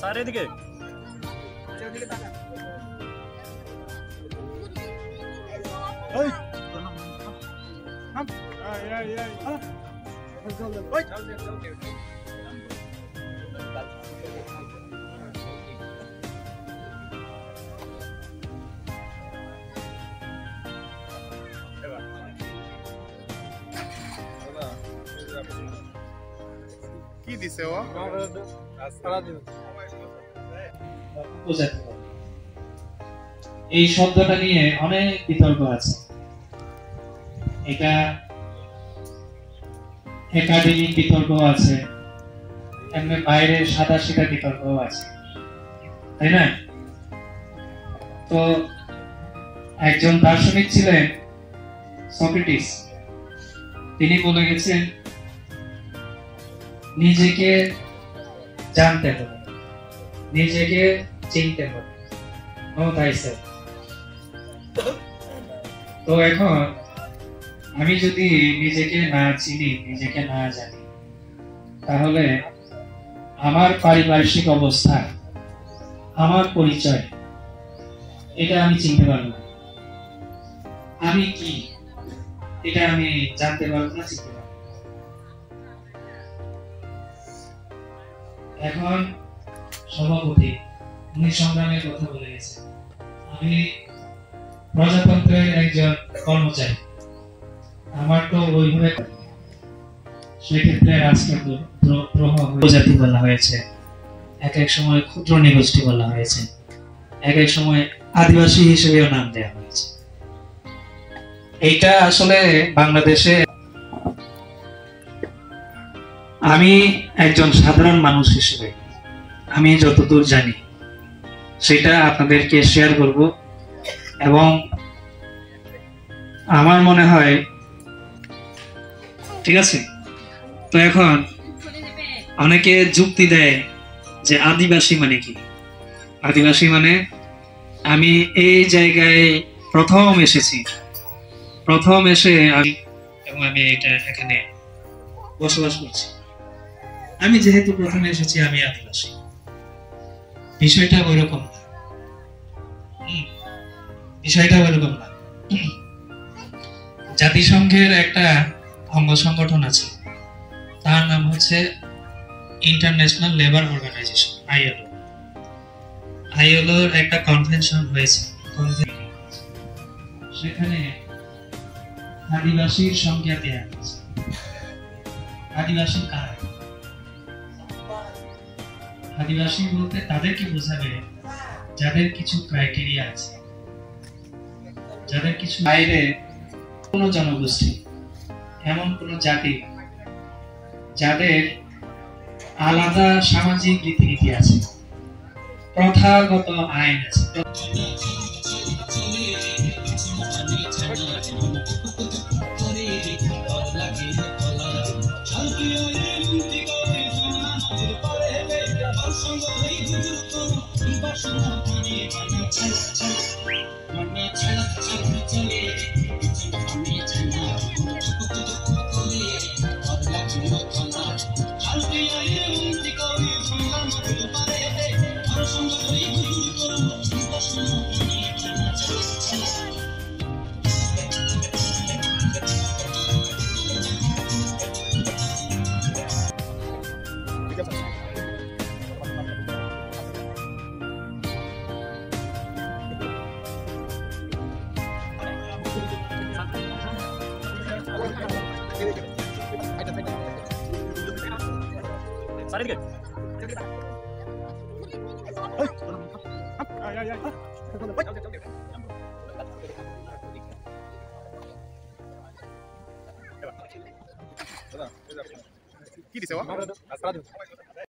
सारे दिखे কি দিছে ও এই শব্দটা নিয়ে অনেক বিতর্ক আছে। এটা একাডেমিক বিতর্ক আছে, এমনি বাইরের সাদা সিধা বিতর্ক আছে, তাই না? তো একজন দার্শনিক ছিলেন সক্রেটিস, তিনি বলে গেছেন নিজেকে জানতে হবে, নিজেকে চিনতে হবে। তো এখন আমি যদি নিজেকে না চিনি, নিজেকে না জানি, তাহলে আমার পারিপার্শ্বিক অবস্থা, আমার পরিচয়, এটা আমি চিনতে পারবো না। আমি কি এটা আমি জানতে পারবো না, চিনতে পারবো। এখন সভাপতি উনি সংগ্রামের কথা বলে গেছে, আমি প্রজাতন্ত্রের একজন কর্মচারী, আমার তো ওইভাবে সেক্ষেত্রে রাষ্ট্রদ্রোহ উপজাতি বলা হয়েছে, এক এক সময় ক্ষুদ্র নিগোষ্ঠী বলা হয়েছে, এক এক সময় আদিবাসী হিসেবেও নাম দেওয়া হয়েছে। এইটা আসলে বাংলাদেশে আমি একজন সাধারণ মানুষ হিসেবে আমি যতদূর জানি সেটা আপনাদেরকে শেয়ার করব, এবং আমার মনে হয় ঠিক আছে। তো এখন অনেকে যুক্তি দেয় যে আদিবাসী মানে কি? আদিবাসী মানে আমি এই জায়গায় প্রথম এসেছি, প্রথম এসে আমি এবং আমি এটা এখানে বসবাস করছি, আমি যেহেতু প্রথমে এসেছি আমি আদিবাসী। বিষয়টা ওইরকম না, বিষয়টা ওইরকম না। জাতিসংঘের একটা অঙ্গ সংগঠন আছে, তার নাম হচ্ছে ইন্টারন্যাশনাল লেবার অর্গানাইজেশন, আইএলও। আইএলওর একটা কনভেনশন হয়েছে, সেখানে আদিবাসীর সংজ্ঞা দেয়া হয়েছে। আদিবাসী কারা? আদিবাসী বলতে তাদেরকে বোঝাবে যাদের কিছু ক্রাইটেরিয়া আছে, যাদের কিছু বাইরে কোন জনগোষ্ঠী, এমন কোন জাতি যাদের আলাদা সামাজিক রীতিনীতি আছে, প্রথাগত আইন আছে। কি দিছে